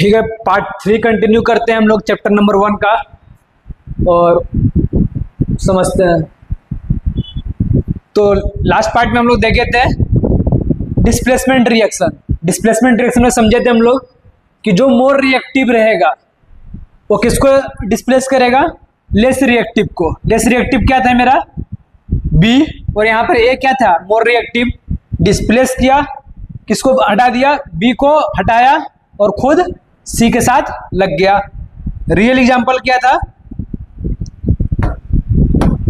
ठीक है, part 3 continue करते हैं हम लोग चैप्टर नंबर 1 का और समझते हैं। तो लास्ट पार्ट में हम लोग देखे थे डिस्प्लेसमेंट रिएक्शन। डिस्प्लेसमेंट रिएक्शन में समझे थे हम लोग कि जो मोर रिएक्टिव रहेगा वो किसको डिस्प्लेस करेगा, लेस रिएक्टिव को। लेस रिएक्टिव क्या था मेरा बी, और यहाँ पर ए क्या था मोर रिएक्टिव। डिस्प्लेस किया, किसको हटा दिया, बी को हटाया और खुद सी के साथ लग गया। रियल एग्जांपल क्या था,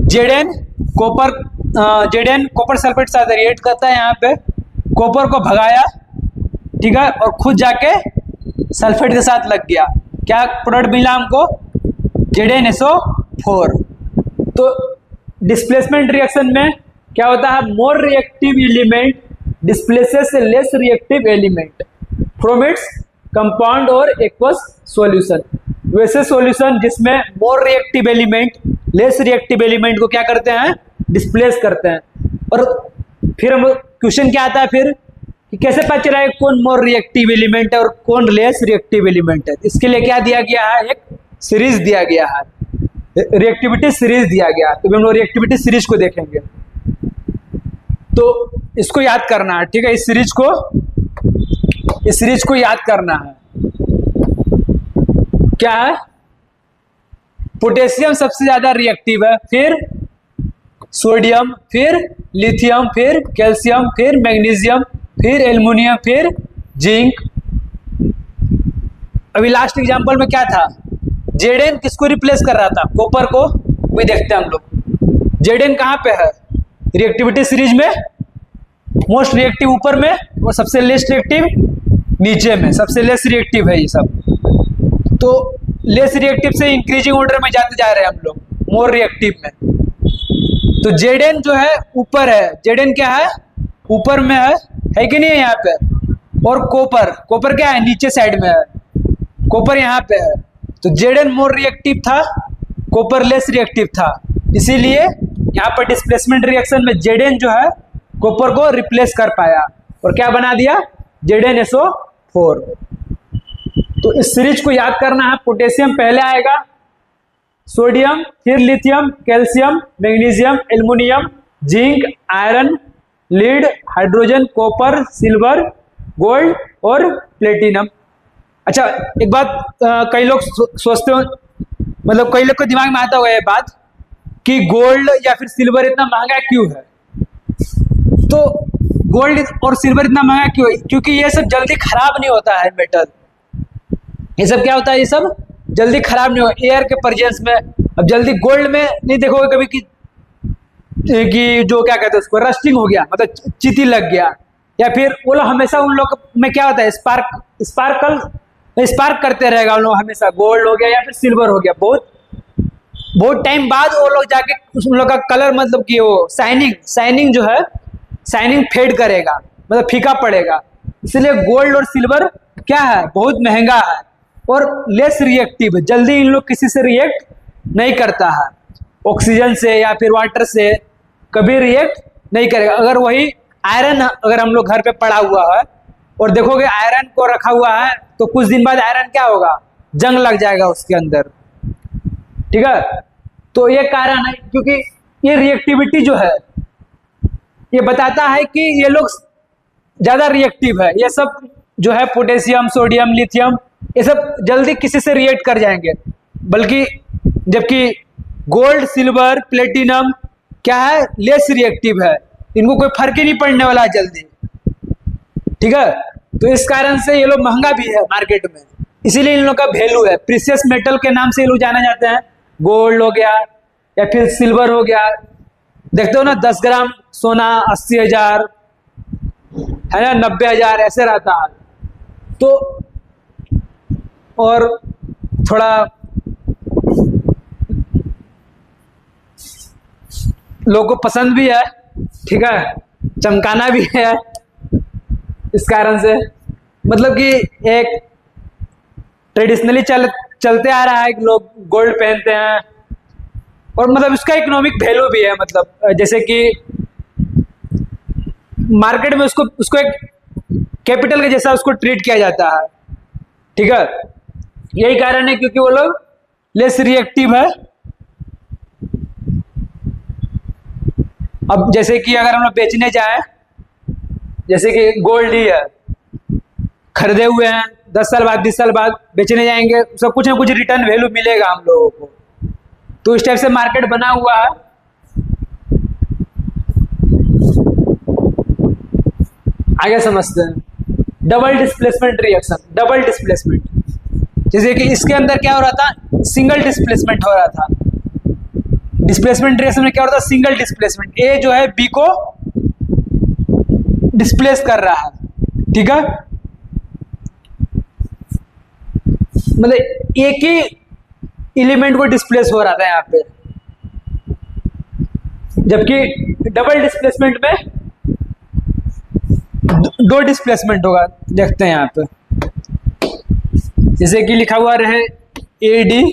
जेडेन कॉपर सल्फेट साथ रिएक्ट करता है, यहाँ पे कॉपर को भगाया, ठीक है, और खुद जाके सल्फेट के साथ लग गया। क्या प्रोडक्ट मिला हमको, ZnSO4। तो डिस्प्लेसमेंट रिएक्शन में क्या होता है, more reactive element displaces less reactive element from its compound और एक्वस सॉल्यूशन। वैसे सॉल्यूशन जिसमें more reactive element less reactive element को क्या करते हैं, डिस्प्लेस करते हैं। और फिर हम क्वेश्चन क्या आता है फिर कि कैसे पता चला है कौन मोर रिएक्टिव एलिमेंट है और कौन लेस रिएक्टिव एलिमेंट है। इसके लिए क्या दिया गया है, एक सीरीज दिया गया है, रिएक्टिविटी सीरीज दिया गया है। तो हम लोग रिएक्टिविटी सीरीज को देखेंगे, तो इसको याद करना है, ठीक है। इस सीरीज को याद करना है। क्या है, पोटेशियम सबसे ज्यादा रिएक्टिव है, फिर सोडियम, फिर लिथियम, फिर कैल्शियम, फिर मैग्नीशियम, फिर एल्युमिनियम, फिर जिंक। अभी लास्ट एग्जांपल में क्या था, जेडेन किसको रिप्लेस कर रहा था, कॉपर को। वही देखते हैं हम लोग, जेडेन कहाँ पे है रिएक्टिविटी सीरीज में, मोस्ट रिएक्टिव ऊपर में और सबसे लेस रिएक्टिव नीचे में। सबसे लेस रिएक्टिव है ये सब। तो लेस रिएक्टिव से इंक्रीजिंग ऑर्डर में जाते जा रहे हैं हम लोग मोर रिएक्टिव में। तो जेडेन जो है ऊपर है, जेडेन क्या है ऊपर में है कि नहीं है यहाँ पे। और कॉपर क्या है नीचे साइड में है, कॉपर यहाँ पे है। तो जेडेन मोर रिएक्टिव था, कॉपर लेस रिएक्टिव था, इसीलिए यहाँ पर डिस्प्लेसमेंट रिएक्शन में जेडेन जो है कॉपर को रिप्लेस कर पाया और क्या बना दिया, ZnSO4। तो इस सीरीज को याद करना है, पोटेशियम पहले आएगा, सोडियम, फिर lithium, calcium, magnesium, aluminium, zinc, iron, lead, hydrogen, copper, silver, gold और प्लेटिनम। अच्छा एक बात, कई लोग सोचते हो, मतलब कई लोग को दिमाग में आता होगा ये बात कि गोल्ड या फिर सिल्वर इतना महंगा क्यों है। तो गोल्ड और सिल्वर इतना महंगा क्यों है, क्योंकि ये सब जल्दी खराब नहीं होता है मेटल। ये सब क्या होता है, ये सब जल्दी खराब नहीं होगा एयर के प्रेजेंस में। अब जल्दी गोल्ड में नहीं देखोगे कभी कि जो क्या कहते हैं उसको, रस्टिंग हो गया, मतलब चीटी लग गया, या फिर वो लोग हमेशा उन लोग में क्या होता है, स्पार्क करते रहेगा उन लोग हमेशा। गोल्ड हो गया या फिर सिल्वर हो गया, बहुत टाइम बाद वो लोग जाके उन लोग का कलर, मतलब कि वो शाइनिंग जो है, शाइनिंग फेड करेगा, मतलब फीका पड़ेगा। इसलिए गोल्ड और सिल्वर क्या है, बहुत महंगा है और लेस रिएक्टिव है। जल्दी इन लोग किसी से रिएक्ट नहीं करता है, ऑक्सीजन से या फिर वाटर से कभी रिएक्ट नहीं करेगा। अगर वही आयरन अगर हम लोग घर पे पड़ा हुआ है और देखोगे आयरन को रखा हुआ है, तो कुछ दिन बाद आयरन क्या होगा, जंग लग जाएगा उसके अंदर, ठीक है। तो ये कारण है, क्योंकि ये रिएक्टिविटी जो है ये बताता है कि ये लोग ज्यादा रिएक्टिव है। ये सब जो है पोटेशियम, सोडियम, लिथियम, ये सब जल्दी किसी से रिएक्ट कर जाएंगे, बल्कि जबकि गोल्ड, सिल्वर, प्लेटिनम क्या है, लेस रिएक्टिव है, इनको कोई फर्क ही नहीं पड़ने वाला है जल्दी, ठीक है। तो इस कारण से ये लोग महंगा भी है मार्केट में, इसीलिए इन लोग का वैल्यू है। प्रीशियस मेटल के नाम से ये लोग जाने जाते हैं। गोल्ड हो गया या फिर सिल्वर हो गया, देखते हो ना 10 ग्राम सोना 80,000 है ना, 90,000 ऐसे रहता है। तो और थोड़ा लोगों को पसंद भी है, ठीक है, चमकाना भी है। इस कारण से मतलब कि एक ट्रेडिशनली चलते आ रहा है कि लोग गोल्ड पहनते हैं, और मतलब इसका इकोनॉमिक वैल्यू भी है। मतलब जैसे कि मार्केट में उसको एक कैपिटल के जैसा उसको ट्रीट किया जाता है। ठीक है, यही कारण है क्योंकि वो लोग लेस रिएक्टिव है। अब जैसे कि अगर हम लोग बेचने जाए, जैसे कि गोल्ड ही है, खरीदे हुए हैं, 10 साल बाद 20 साल बाद बेचने जाएंगे, सब कुछ ना कुछ रिटर्न वैल्यू मिलेगा हम लोगों को। तो इस टाइप से मार्केट बना हुआ है। आगे समझते हैं double displacement reaction. Double displacement, जैसे कि इसके अंदर क्या हो रहा था, सिंगल डिस्प्लेसमेंट हो रहा था। डिस्प्लेसमेंट रिएक्शन में क्या हो रहा था, सिंगल डिस्प्लेसमेंट। ए जो है बी को डिस्प्लेस कर रहा है, ठीक है, मतलब एक ही एलिमेंट को डिस्प्लेस हो रहा था यहाँ पे, जबकि डबल डिस्प्लेसमेंट में दो डिस्प्लेसमेंट होगा। देखते हैं यहाँ पे, जैसे कि लिखा हुआ रहे A D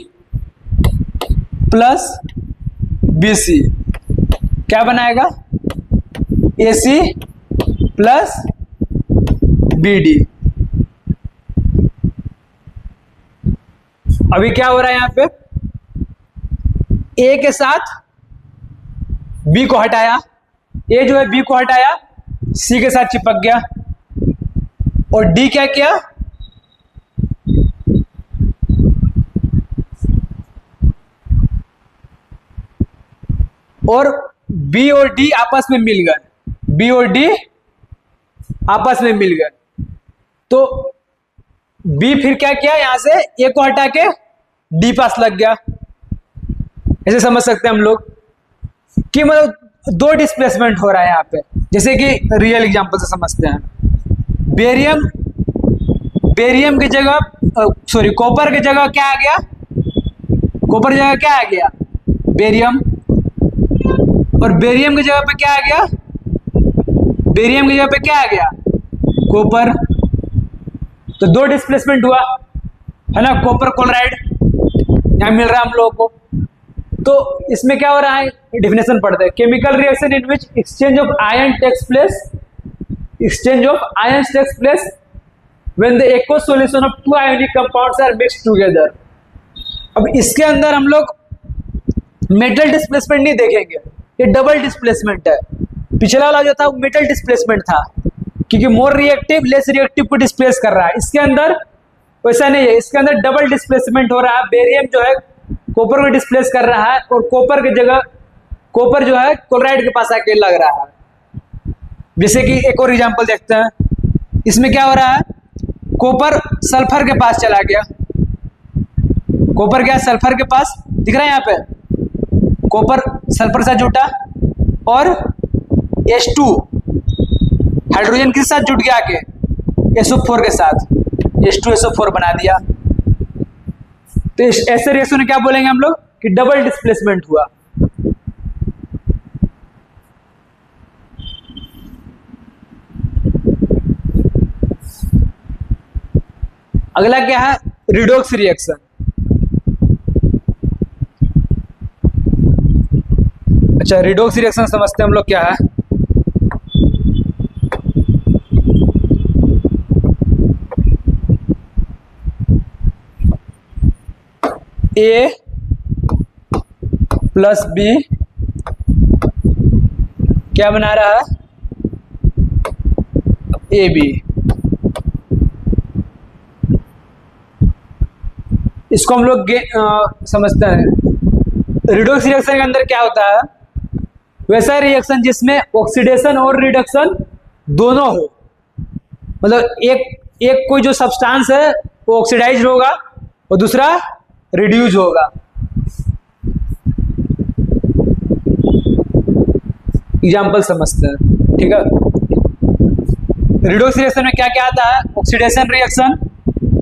plus B C, क्या बनाएगा, A C plus B D. अभी क्या हो रहा है यहाँ पे, ए के साथ बी को हटाया, ए जो है बी को हटाया, सी के साथ चिपक गया, और डी क्या किया, और बी और डी आपस में मिल गए, बी और डी आपस में मिल गए। तो बी फिर क्या किया, यहां से ए को हटा के डी पास लग गया। ऐसे समझ सकते हैं हम लोग कि मतलब दो डिस्प्लेसमेंट हो रहा है यहाँ पे। जैसे कि रियल एग्जांपल से समझते हैं, बेरियम की जगह सॉरी कॉपर की जगह क्या आ गया, कॉपर जगह क्या आ गया, बेरियम, और बेरियम की जगह पे क्या आ गया, बेरियम की जगह पे क्या आ गया, कॉपर। तो दो डिस्प्लेसमेंट हुआ है ना, कॉपर क्लोराइड यहां मिल रहा है हम लोगों को। तो इसमें क्या हो रहा है, डेफिनेशन पढ़ते हैं, chemical reaction in which exchange of ion takes place, exchange of ions takes place when the aqueous solution of two ionic compounds are mixed together. अब इसके अंदर हम लोग मेटल डिस्प्लेसमेंट नहीं देखेंगे, ये डबल डिस्प्लेसमेंट है। पिछला वाला जो था वो मेटल डिस्प्लेसमेंट था, क्योंकि मोर रिएक्टिव लेस रिएक्टिव को डिस्प्लेस कर रहा है। इसके अंदर वैसा नहीं है, इसके अंदर डबल डिस्प्लेसमेंट हो रहा है। बेरियम जो है कॉपर को डिस्प्लेस कर रहा है, और कॉपर की जगह कॉपर जो है क्लोराइड के पास आके लग रहा है। जैसे कि एक और एग्जांपल देखते हैं, इसमें क्या हो रहा है, कॉपर सल्फर के पास चला गया, कॉपर गया सल्फर के पास, दिख रहा है यहाँ पे, कॉपर सल्फर से जुटा, और H2 हाइड्रोजन किसके साथ जुट गया आके, SO4 के साथ, H2SO4 बना दिया। तो ऐसे रिएक्शन में क्या बोलेंगे हम लोग कि डबल डिस्प्लेसमेंट हुआ। अगला क्या है, रिडॉक्स रिएक्शन। अच्छा, रिडॉक्स रिएक्शन समझते हैं हम लोग क्या है। ए प्लस बी क्या बना रहा है, ए बी। इसको हम लोग समझते हैं। रिडॉक्स रिएक्शन के अंदर क्या होता है, वैसा रिएक्शन जिसमें ऑक्सीडेशन और रिडक्शन दोनों हो, मतलब एक कोई जो सब्सटेंस है वो ऑक्सीडाइज होगा और दूसरा रिड्यूस होगा। एग्जाम्पल समझते हैं, ठीक है। रिडॉक्स रिएक्शन में क्या क्या आता है, ऑक्सीडेशन रिएक्शन,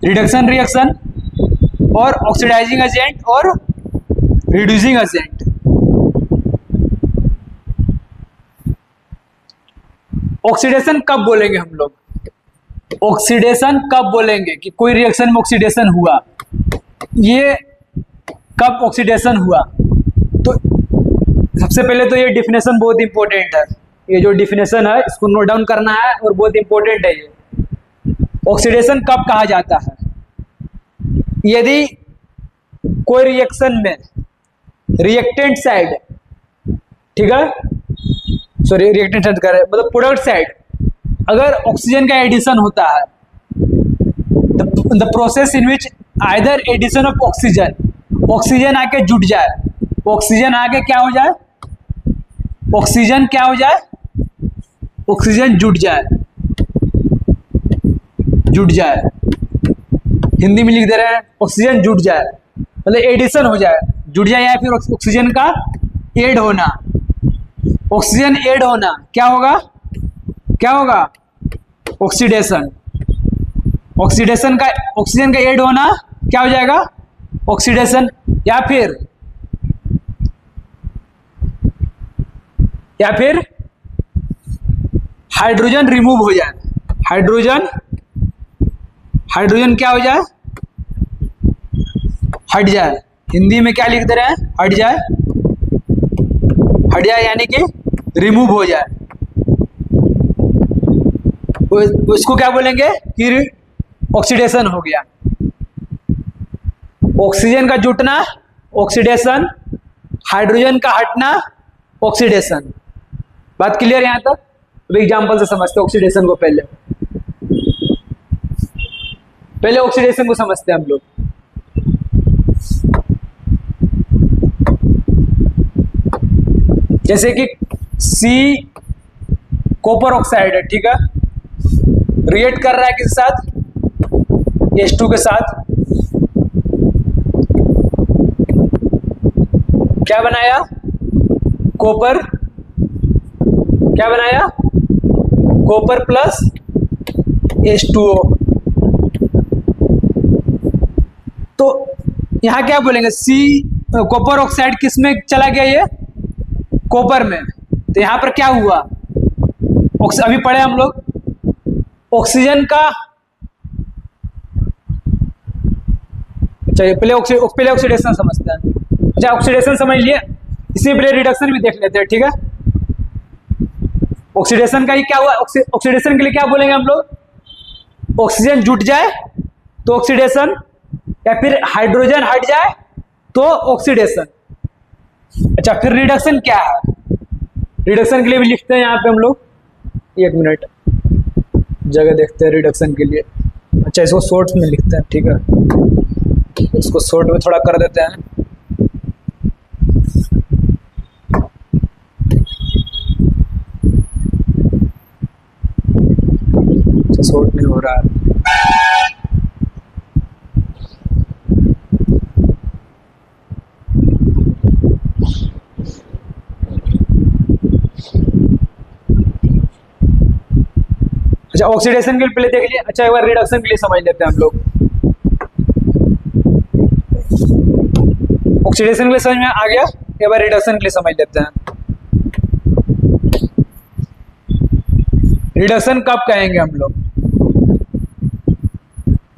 रिडक्शन रिएक्शन, और ऑक्सीडाइजिंग एजेंट और रिड्यूसिंग एजेंट। ऑक्सीडेशन कब बोलेंगे हम लोग, ऑक्सीडेशन कब बोलेंगे कि कोई रिएक्शन में ऑक्सीडेशन हुआ, ये कब ऑक्सीडेशन हुआ। तो सबसे पहले तो ये डिफिनेशन बहुत इंपॉर्टेंट है, ये जो डिफिनेशन है इसको नोट डाउन करना है और बहुत इंपॉर्टेंट है ये। ऑक्सीडेशन कब कहा जाता है, यदि कोई रिएक्शन में रिएक्टेंट साइड, ठीक है, सॉरी रिएक्टेंट साइड कर रहे हैं, मतलब प्रोडक्ट साइड अगर ऑक्सीजन का एडिशन होता है, the process in which either addition of oxygen, oxygen आके जुट जाए, ऑक्सीजन आके क्या हो जाए, ऑक्सीजन क्या हो जाए, ऑक्सीजन जुट जाए, जुट जाए, हिंदी में लिख दे रहे हैं ऑक्सीजन जुट जाए, मतलब एडिशन हो जाए, जुट जाए, या फिर ऑक्सीजन का ऐड होना, ऑक्सीजन ऐड होना क्या होगा, क्या होगा, ऑक्सीडेशन, ऑक्सीडेशन का, ऑक्सीजन का ऐड होना क्या हो जाएगा, ऑक्सीडेशन, या फिर हाइड्रोजन रिमूव हो जाए, हाइड्रोजन क्या हो जाए, हट जाए, हिंदी में क्या लिख दे रहे हैं, हट जाए, यानी कि रिमूव हो जाए, उसको क्या बोलेंगे कि ऑक्सीडेशन हो गया। ऑक्सीजन का जुटना ऑक्सीडेशन, हाइड्रोजन का हटना ऑक्सीडेशन। बात क्लियर यहां तक? अब एग्जांपल से समझते हैं ऑक्सीडेशन को। पहले ऑक्सीडेशन को समझते हैं हम लोग। जैसे कि सी कॉपर ऑक्साइड है, ठीक है, रिएक्ट कर रहा है किसके साथ, H2 के साथ, क्या बनाया, कॉपर, क्या बनाया, कॉपर प्लस H2O। तो यहां क्या बोलेंगे, सी कॉपर ऑक्साइड किस में चला गया, ये कॉपर में, तो यहां पर क्या हुआ, अभी पढ़े हम लोग, ऑक्सीजन का, चलिए पहले ऑक्सीडेशन समझते हैं। अच्छा ऑक्सीडेशन समझ लिए, इसमें पहले रिडक्शन भी देख लेते हैं, ठीक है। ऑक्सीडेशन का ही क्या हुआ, ऑक्सीडेशन के लिए क्या बोलेंगे हम लोग, ऑक्सीजन जुट जाए तो ऑक्सीडेशन, या फिर हाइड्रोजन हट जाए तो ऑक्सीडेशन। अच्छा फिर रिडक्शन क्या है, रिडक्शन के लिए भी लिखते हैं यहाँ पे हम लोग, एक मिनट जगह देखते हैं रिडक्शन के लिए। अच्छा इसको शॉर्ट में लिखते हैं, ठीक है, इसको शॉर्ट में थोड़ा कर देते हैं। अच्छा शॉर्ट नहीं हो रहा है, अच्छा ऑक्सीडेशन के लिए पहले देख लिया। अच्छा एक बार रिडक्शन के लिए समझ लेते हैं हम लोग। ऑक्सीडेशन के लिए समझ में आ गया, एक बार रिडक्शन के लिए समझ लेते हैं। रिडक्शन कब कहेंगे हम लोग,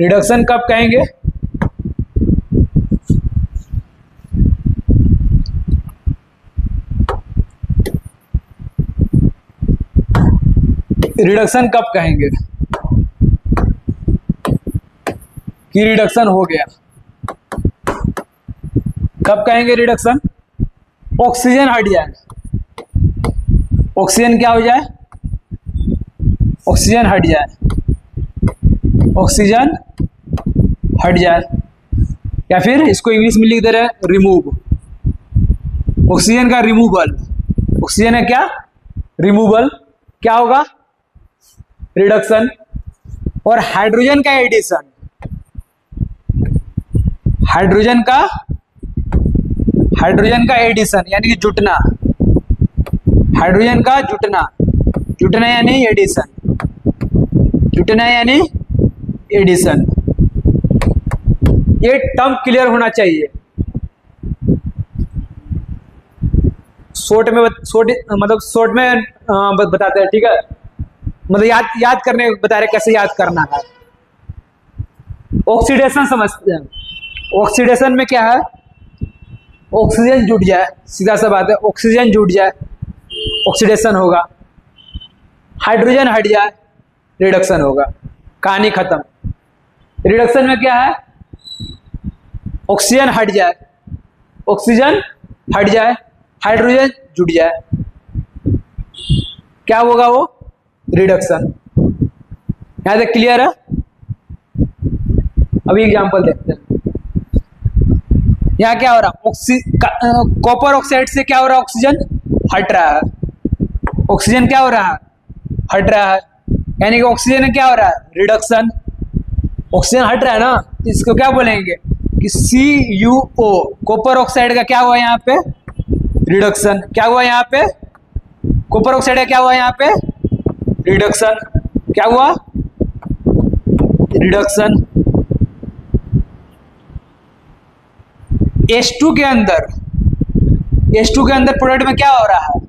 रिडक्शन कब कहेंगे, रिडक्शन कब कहेंगे कि रिडक्शन हो गया, कब कहेंगे रिडक्शन, ऑक्सीजन हट जाए, ऑक्सीजन क्या हो जाए, ऑक्सीजन हट जाए, ऑक्सीजन हट जाए, या फिर इसको इंग्लिश में लिख दे रहे हैं रिमूव, ऑक्सीजन का रिमूवल, ऑक्सीजन है क्या, रिमूवल, क्या होगा, रिडक्शन। और हाइड्रोजन का एडिशन, हाइड्रोजन का एडिशन यानी कि जुटना, हाइड्रोजन का जुटना, जुटना यानी एडिशन, जुटना यानी एडिशन। ये टर्म क्लियर होना चाहिए। शॉर्ट में बताते हैं, ठीक है, मतलब याद करने बता रहे कैसे याद करना है। ऑक्सीडेशन समझते हैं, ऑक्सीडेशन में क्या है, ऑक्सीजन जुट जाए, सीधा सा बात है, ऑक्सीजन जुट जाए ऑक्सीडेशन होगा, हाइड्रोजन हट जाए रिडक्शन होगा, कहानी खत्म। रिडक्शन में क्या है, ऑक्सीजन हट जाए, ऑक्सीजन हट जाए, हाइड्रोजन जुड़ जाए, क्या होगा वो? रिडक्शन। यहां तक क्लियर है? अभी एग्जांपल देखते हैं। यहां क्या हो रहा है? कॉपर ऑक्साइड से क्या हो रहा है? ऑक्सीजन हट रहा है, ऑक्सीजन क्या हो रहा है? हट रहा है, यानी कि ऑक्सीजन में क्या हो रहा है? रिडक्शन। ऑक्सीजन हट रहा है ना, इसको क्या बोलेंगे कि CuO, कॉपर ऑक्साइड का क्या हुआ यहाँ पे? रिडक्शन। क्या हुआ यहाँ पे? कॉपर ऑक्साइड का क्या हुआ यहाँ पे? रिडक्शन। क्या हुआ? रिडक्शन। H2 के अंदर, H2 के अंदर प्रोडक्ट में क्या हो रहा है?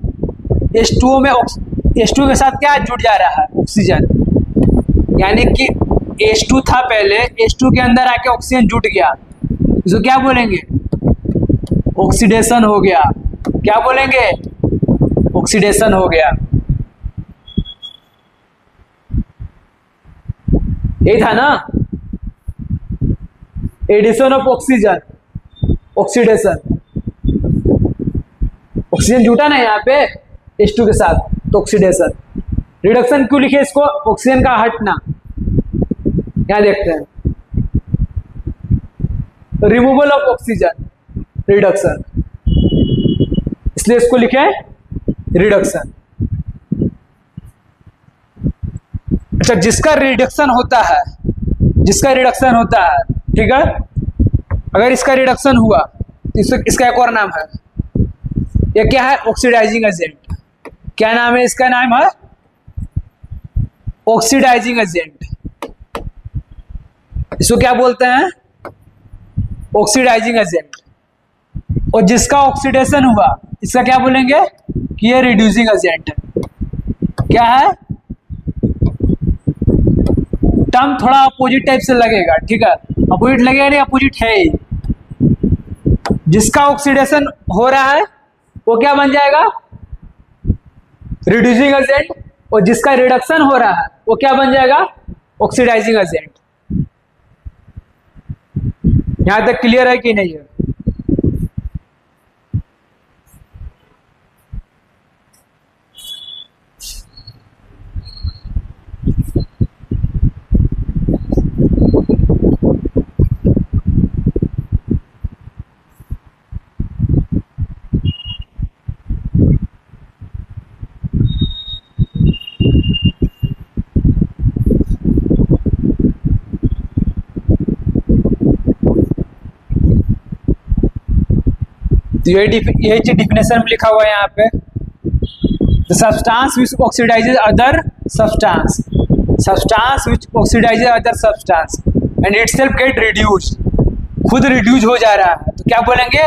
H2O में H2 के साथ क्या जुड़ जा रहा है? ऑक्सीजन। यानी कि H2 था पहले, H2 के अंदर आके ऑक्सीजन जुट गया, इसको क्या बोलेंगे? ऑक्सीडेशन हो गया। क्या बोलेंगे? ऑक्सीडेशन हो गया। यही था ना, addition of oxygen, oxidation. Oxygen जुटा ना यहाँ पे H2 के साथ, तो ऑक्सीडेशन। रिडक्शन क्यों लिखे इसको? ऑक्सीजन का हटना। यहां देखते हैं, रिमूवल ऑफ ऑक्सीजन, रिडक्शन, इसलिए इसको लिखे रिडक्शन। अच्छा, जिसका रिडक्शन होता है, जिसका रिडक्शन होता है, ठीक है, अगर इसका रिडक्शन हुआ तो इसका एक और नाम है, यह क्या है? Oxidising agent. क्या नाम है इसका? नाम है ऑक्सीडाइजिंग एजेंट। इसको क्या बोलते हैं? Oxidising agent. और जिसका ऑक्सीडेशन हुआ, इसका क्या बोलेंगे कि ये रिड्यूसिंग एजेंट है। क्या है? टर्म थोड़ा अपोजिट टाइप से लगेगा, ठीक है, अपोजिट लगेगा नहीं, अपोजिट है ही। जिसका ऑक्सीडेशन हो रहा है वो क्या बन जाएगा? Reducing agent. और जिसका रिडक्शन हो रहा है वो क्या बन जाएगा? Oxidising agent. यहां तक क्लियर है कि नहीं है? तो यही चीज डिफिनेशन में लिखा हुआ है यहाँ पे, the substance which oxidises other substance, substance which oxidises other substance and itself get reduced, खुद रिड्यूस हो जा रहा है, तो क्या बोलेंगे?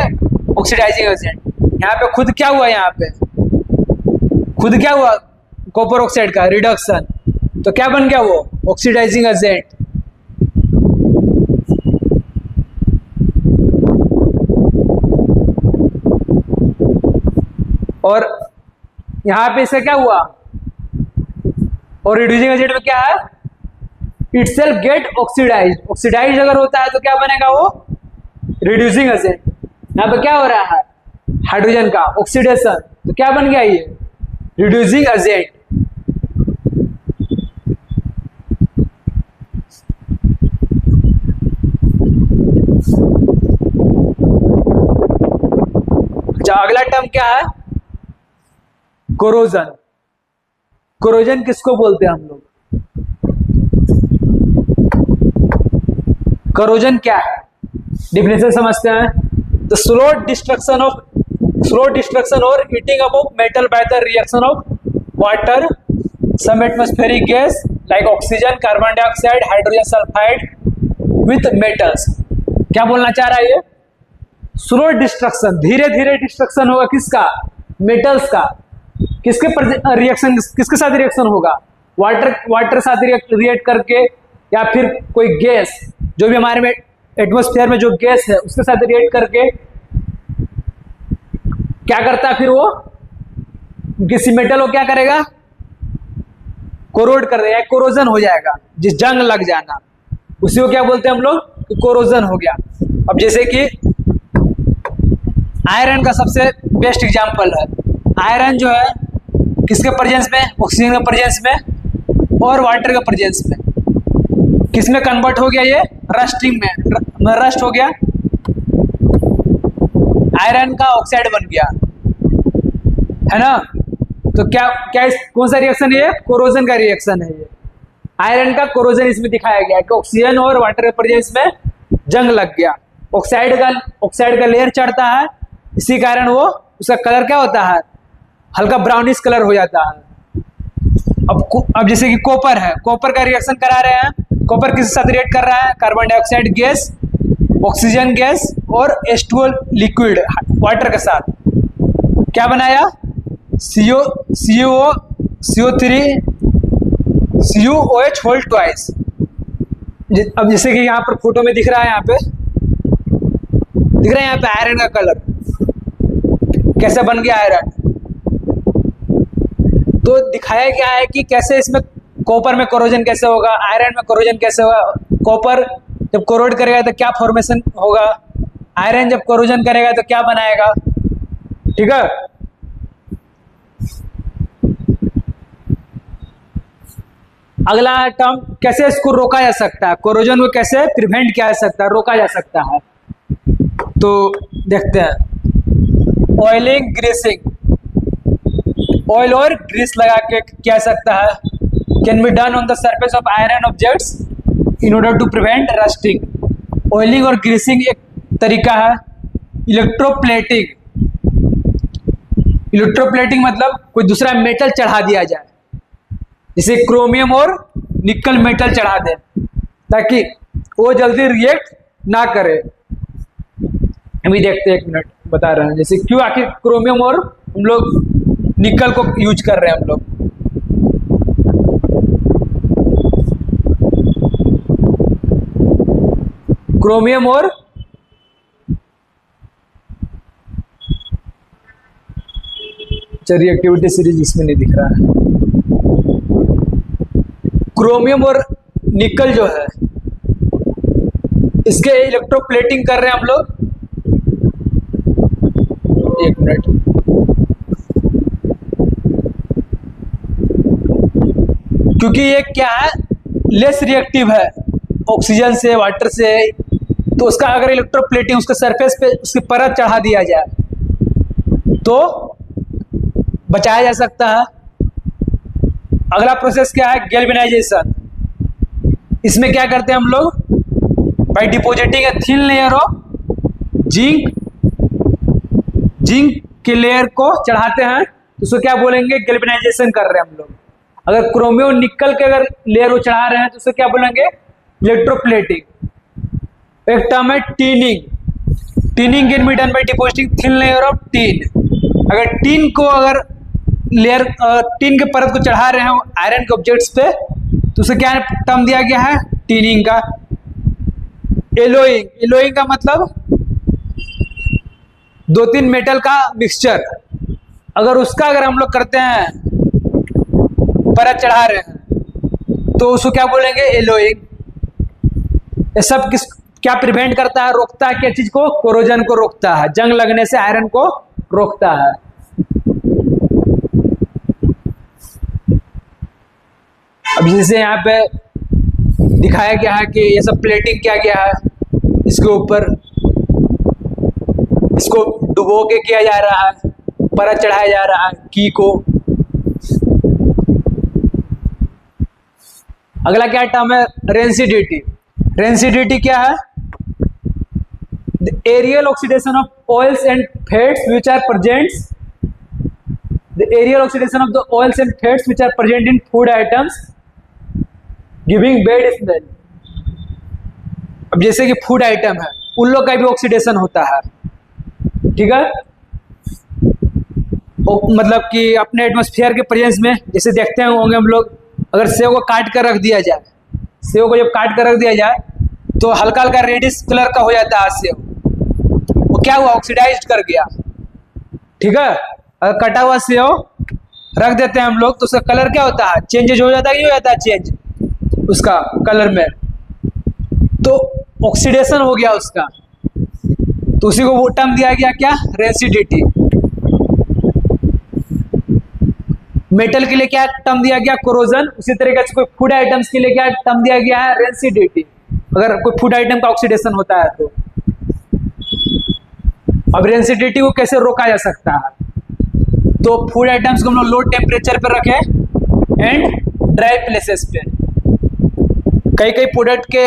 Oxidising agent. यहाँ पे खुद क्या हुआ? यहाँ पे खुद क्या हुआ? कॉपर ऑक्साइड का रिडक्शन, तो क्या बन गया वो? Oxidising agent. और यहां पे इससे क्या हुआ? और रिड्यूसिंग एजेंट में क्या है? Itself gate oxidise. ऑक्सीडाइज अगर होता है तो क्या बनेगा वो? Reducing agent. यहां पे क्या हो रहा है? हाइड्रोजन का ऑक्सीडेशन, तो क्या बन गया ये? Reducing agent. अच्छा, अगला टर्म क्या है? कोरोजन। कोरोजन किसको बोलते हैं हम लोग? कोरोजन क्या है? डिफिनेशन समझते हैं। द स्लो डिस्ट्रक्शन और heating up of metal by the reaction of water, some atmospheric gas like oxygen, carbon dioxide, hydrogen sulphide with metals. क्या बोलना चाह रहा है ये? स्लो डिस्ट्रक्शन, धीरे धीरे डिस्ट्रक्शन होगा किसका? मेटल्स का। किसके रिएक्शन, किसके साथ रिएक्शन होगा? वाटर साथ रिएक्ट करके, या फिर कोई गैस, जो भी हमारे में एटमॉस्फेयर में जो गैस है उसके साथ रिएक्ट करके क्या करता है? फिर वो किसी मेटल को क्या करेगा? कोरोड कर देगा, कोरोजन हो जाएगा। जिस जंग लग जाना, उसी को क्या बोलते हैं हम लोग? कोरोजन हो गया। अब जैसे कि आयरन का सबसे बेस्ट एग्जांपल है। आयरन जो है किसके प्रेजेंस में, ऑक्सीजन के प्रेजेंस में और वाटर के प्रेजेंस में किसमें कन्वर्ट हो गया, ये रस्टिंग में रस्ट हो गया, आयरन का ऑक्साइड बन गया, है ना। तो क्या क्या कौन सा रिएक्शन है ये, कोरोजन का रिएक्शन है ये। आयरन का कोरोजन इसमें दिखाया गया है कि ऑक्सीजन और वाटर के प्रेजेंस में जंग लग गया, ऑक्साइड का लेयर चढ़ता है, इसी कारण वो उसका कलर क्या होता है, हल्का ब्राउनिश कलर हो जाता है। अब जैसे कि कॉपर है, कॉपर का रिएक्शन करा रहे हैं, कॉपर किसके साथ रिएक्ट कर रहा है, carbon dioxide gas, oxygen gas और H2O लिक्विड वाटर के साथ क्या बनाया, CuOH होल ट्वाइस। अब जैसे कि यहाँ पर फोटो में दिख रहा है, यहाँ पे दिख रहा है, यहाँ पे आयरन का कलर कैसे बन गया आयरन। तो दिखाया गया है कि कैसे इसमें कॉपर में कोरोजन कैसे होगा, आयरन में कोरोजन कैसे होगा। कॉपर जब कोरोड करेगा तो क्या फॉर्मेशन होगा, आयरन जब कोरोजन करेगा तो क्या बनाएगा, ठीक है। अगला टर्म, कैसे इसको रोका जा सकता है, कोरोजन को कैसे प्रिवेंट किया जा सकता है, रोका जा सकता है। तो देखते हैं, ऑयलिंग ग्रीसिंग, ऑयल और ग्रीस लगा के किया सकता है, can be done on the surface of iron objects in order to prevent rusting. Oiling और ग्रीसिंग एक तरीका है। इलेक्ट्रोप्लेटिंग, इलेक्ट्रोप्लेटिंग मतलब कोई दूसरा मेटल चढ़ा दिया जाए, जैसे क्रोमियम और निकल मेटल चढ़ा दे ताकि वो जल्दी रिएक्ट ना करे। अभी देखते हैं, एक मिनट बता रहे हैं, जैसे क्यों आखिर क्रोमियम और हम लोग निकल को यूज कर रहे हैं हम लोग। क्रोमियम और रिएक्टिविटी सीरीज इसमें नहीं दिख रहा है। क्रोमियम और निकल जो है इसके इलेक्ट्रोप्लेटिंग कर रहे हैं हम लोग। एक मिनट, क्योंकि ये क्या है, लेस रिएक्टिव है ऑक्सीजन से, वाटर से, तो उसका अगर इलेक्ट्रोप्लेटिंग उसके सरफेस पे उसकी परत चढ़ा दिया जाए तो बचाया जा सकता है। अगला प्रोसेस क्या है, गैल्वेनाइजेशन। इसमें क्या करते हैं हम लोग, by depositing a thin layer of zinc के लेयर को चढ़ाते हैं, तो उसको क्या बोलेंगे, गैल्वेनाइजेशन कर रहे हैं हम लोग। अगर क्रोमियम निकल के अगर लेयर को चढ़ा रहे हैं तो उसको क्या बोलेंगे, इलेक्ट्रोप्लेटिंग। एक टर्म है tinning. Tinning can be done by depositing thin layer of tin. अगर टीन को अगर लेयर टीन के परत को चढ़ा रहे हैं आयरन के ऑब्जेक्ट्स पे, तो उसे क्या टर्म दिया गया है, टीनिंग का। एलोइंग, एलोइंग का मतलब दो तीन मेटल का मिक्सचर, अगर उसका अगर हम लोग करते हैं, परत चढ़ा रहे हैं, तो उसको क्या बोलेंगे, एलोइंग। ये सब क्या प्रिवेंट करता है, रोकता है, क्या चीज को, कोरोजन को रोकता है, जंग लगने से आयरन को रोकता है। अब जैसे यहाँ पे दिखाया गया है कि ये सब प्लेटिंग किया गया है, इसके ऊपर इसको डुबो के किया जा रहा है, परत चढ़ाया जा रहा है की को। अगला क्या टर्म है, रेंसिडिटी। रेंसिडिटी क्या है, the aerial oxidation of oils and fats which are present, the aerial oxidation of the oils and fats which are present in food items giving bad smell. अब जैसे कि फूड आइटम है, उन लोग का भी ऑक्सीडेशन होता है, ठीक है। मतलब कि अपने एटमॉस्फेयर के प्रेजेंस में, जैसे देखते हैं होंगे हम लोग, अगर सेव को काट कर रख दिया जाए, सेव को जब काट कर रख दिया जाए तो हल्का हल्का रेडिश कलर का हो जाता है सेव, वो क्या हुआ, ऑक्सीडाइज कर गया, ठीक है। अगर कटा हुआ सेव रख देते हैं हम लोग तो उसका कलर क्या होता है, चेंजेज हो जाता है, हो जाता है चेंज उसका कलर में, तो ऑक्सीडेशन हो गया उसका। तो उसी को वो टर्म दिया गया क्या, रेंसिडिटी। मेटल के लिए क्या टर्म दिया गया, कोरोजन। उसी तरीके से कोई फूड आइटम्स के लिए क्या टर्म दिया गया है, रेंसिडिटी, अगर कोई फूड आइटम का ऑक्सीडेशन होता है तो। अब रेंसिडिटी को कैसे रोका जा सकता है, तो फूड आइटम्स को हम लोग लो टेम्परेचर पर रखें एंड ड्राई प्लेसेस पे। कई कई प्रोडक्ट के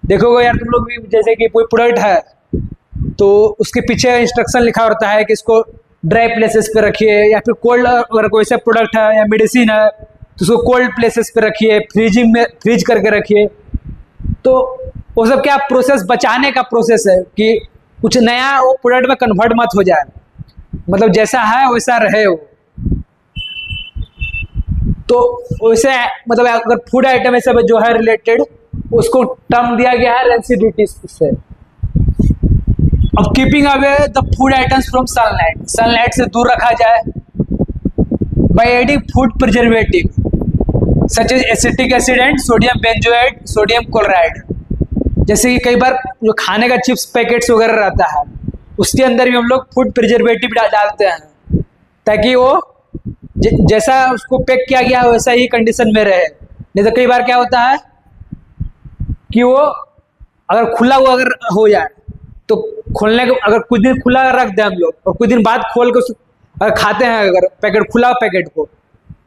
देखोगे यार तुम लोग भी, जैसे कि कोई प्रोडक्ट है तो उसके पीछे इंस्ट्रक्शन लिखा होता है कि इसको ड्राई प्लेसेस पे रखिए, या फिर कोल्ड, अगर कोई सा प्रोडक्ट है या मेडिसिन है तो उसको कोल्ड प्लेसेस पे रखिए, फ्रीजिंग में फ्रीज करके रखिए। तो वो सब क्या प्रोसेस, बचाने का प्रोसेस है कि कुछ नया वो प्रोडक्ट में कन्वर्ट मत हो जाए, मतलब जैसा है वैसा रहे वो। तो वैसे मतलब अगर फूड आइटम ऐसा जो है रिलेटेड, उसको टर्म दिया गया है रेंसिडिटी से। अब keeping away the food items from sunlight, sunlight से दूर रखा जाए by adding food preservative such as acetic acid and sodium benzoate, sodium chloride. जैसे कि कई बार जो खाने का चिप्स पैकेट्स वगैरह रहता है उसके अंदर भी हम लोग फूड प्रिजर्वेटिव डालते हैं ताकि वो जैसा उसको पैक किया गया वैसा ही कंडीशन में रहे। नहीं तो कई बार क्या होता है कि वो अगर खुला हुआ अगर हो जाए तो खोलने को, अगर कुछ दिन खुला रख दे हम लोग और कुछ दिन बाद खोल के अगर खाते हैं अगर पैकेट, खुला पैकेट को,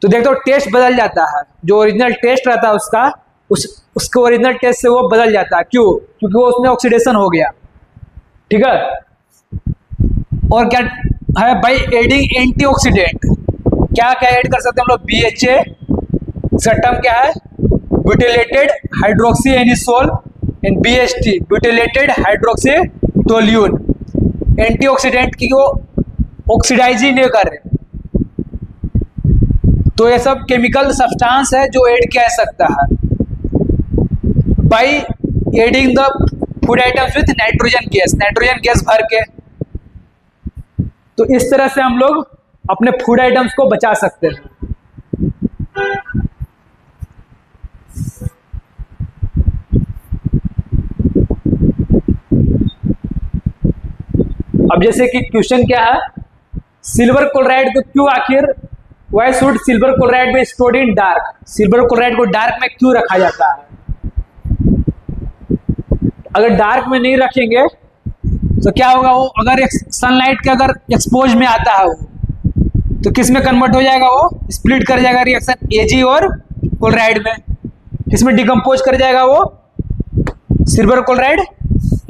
तो देखते हो टेस्ट बदल जाता है। जो ओरिजिनल टेस्ट रहता है उसका, उसके ओरिजिनल टेस्ट से वो बदल जाता है। क्यों? क्योंकि वो उसमें ऑक्सीडेशन हो गया। ठीक है। और क्या है भाई, एडिंग एंटीऑक्सीडेंट। क्या क्या ऐड कर सकते हैं हम लोग, BHA, इसका टर्म क्या है, butylated hydroxy anisole, and BHT, butylated hydroxy toluene. Antioxidant की वो ऑक्सीडाइज ही नहीं कर रहे, तो ये सब केमिकल सब्सटेंस है जो ऐड किया जा सकता है by adding the food items with nitrogen gas, nitrogen gas भर के। तो इस तरह से हम लोग अपने फूड आइटम्स को बचा सकते हैं। अब जैसे कि क्वेश्चन क्या है, सिल्वर क्लोराइड को क्यों आखिर, why should silver chloride be stored in dark, silver chloride को डार्क में क्यों रखा जाता है। अगर डार्क में नहीं रखेंगे तो क्या होगा, वो अगर सनलाइट के अगर एक्सपोज में आता है वो, तो किस में कन्वर्ट हो जाएगा, वो स्प्लिट कर जाएगा रिएक्शन Ag और क्लोराइड में। किसमें डिकम्पोज कर जाएगा वो, सिल्वर क्लोराइड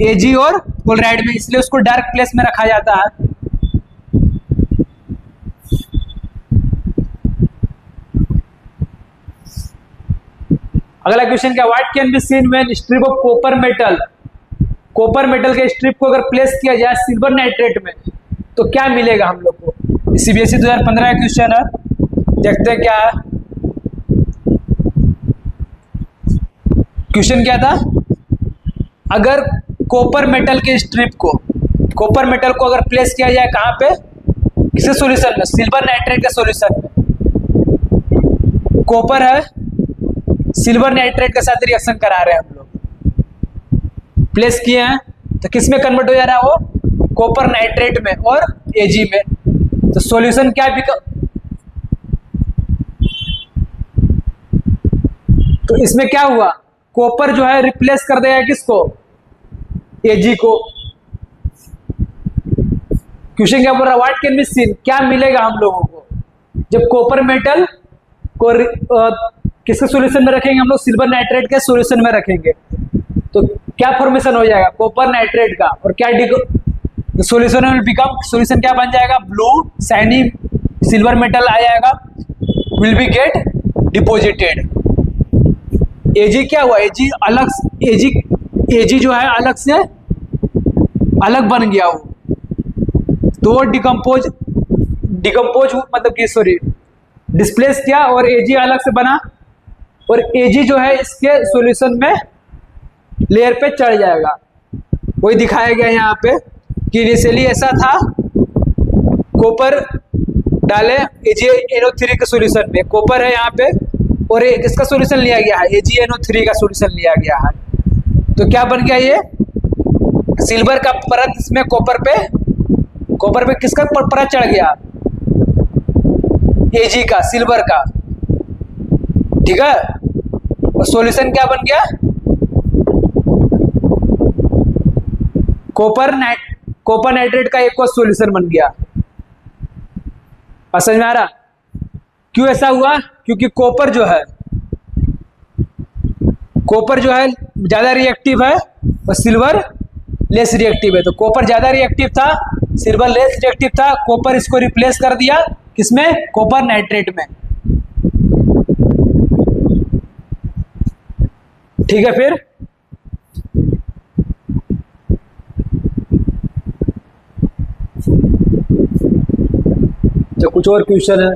Ag और क्लोराइड में, इसलिए उसको डार्क प्लेस में रखा जाता है। अगला क्वेश्चन क्या, what can be seen when strip of copper metal, copper metal के स्ट्रिप को अगर प्लेस किया जाए सिल्वर नाइट्रेट में तो क्या मिलेगा हम लोग को। CBSE 2015 का क्वेश्चन है, देखते हैं क्या है। क्वेश्चन क्या था, अगर कॉपर मेटल के स्ट्रिप को, कॉपर मेटल को अगर प्लेस किया जाए कहां पे, किसी सॉल्यूशन में, सिल्वर नाइट्रेट के सॉल्यूशन में। कॉपर है, सिल्वर नाइट्रेट के साथ रिएक्शन करा रहे हैं हम लोग, प्लेस किए हैं, तो किस में कन्वर्ट हो जा रहा है वो, कॉपर नाइट्रेट में और Ag में। तो सॉल्यूशन क्या तो इसमें क्या हुआ, कॉपर जो है रिप्लेस कर देगा किसको, Ag को। क्वेश्चन क्या बोल रहा है, व्हाट कैन बी सीन, क्या मिलेगा हम लोगों को जब कॉपर मेटल को किसके सॉल्यूशन में रखेंगे हम लोग, सिल्वर नाइट्रेट के सॉल्यूशन में रखेंगे, तो क्या फॉर्मेशन हो जाएगा कॉपर नाइट्रेट का, और क्या सॉल्यूशन विल बिकम, सॉल्यूशन क्या बन जाएगा, ब्लू शाइनी सिल्वर मेटल आ जाएगा, will be get deposited. Ag क्या हुआ, Ag अलग, Ag जो है अलग से अलग बन गया वो, तो वो डिकम्पोज मतलब कि सॉरी डिस्प्लेस किया और Ag अलग से बना, और Ag जो है इसके सॉल्यूशन में लेयर पे चढ़ जाएगा। वही दिखाया गया यहाँ पे कि इनिशियली ऐसा था, कॉपर डाले AgNO3 के सॉल्यूशन में, कॉपर है यहाँ पे और एक इसका सॉल्यूशन लिया गया है, AgNO3 का सॉल्यूशन लिया गया है, तो क्या बन गया ये सिल्वर का परत इसमें कॉपर पे किसका परत चढ़ गया? Ag का, सिल्वर का। ठीक है, और सॉल्यूशन क्या बन गया? कॉपर नाइट्रेट का एक और सॉल्यूशन बन गया। समझ में आ रहा? क्यों ऐसा हुआ? क्योंकि कॉपर जो है ज्यादा रिएक्टिव है और सिल्वर लेस रिएक्टिव है। तो कॉपर ज्यादा रिएक्टिव था, सिल्वर लेस रिएक्टिव था। कॉपर इसको रिप्लेस कर दिया किसमें? कॉपर नाइट्रेट में। ठीक है, फिर तो कुछ और क्वेश्चन है।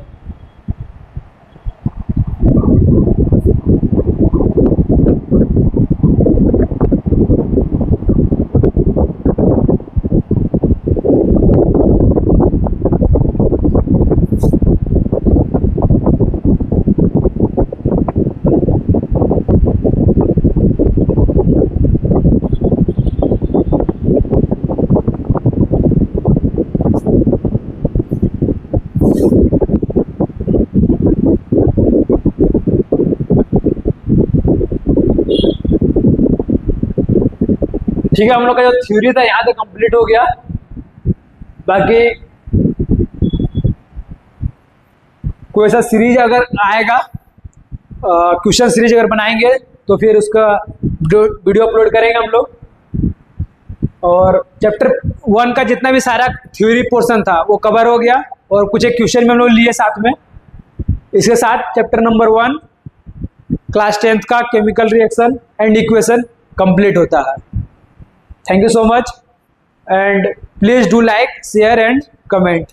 ठीक है, हम लोग का जो थ्योरी था यहाँ तक कंप्लीट हो गया। बाकी कोई ऐसा सीरीज अगर आएगा, क्वेश्चन सीरीज अगर बनाएंगे तो फिर उसका वीडियो अपलोड करेंगे हम लोग। और चैप्टर 1 का जितना भी सारा थ्योरी पोर्शन था वो कवर हो गया, और कुछ एक क्वेश्चन में हम लोग लिए साथ में। इसके साथ चैप्टर नंबर 1 क्लास 10th का chemical reaction and equation complete होता है। Thank you so much, and please do like, share and comment.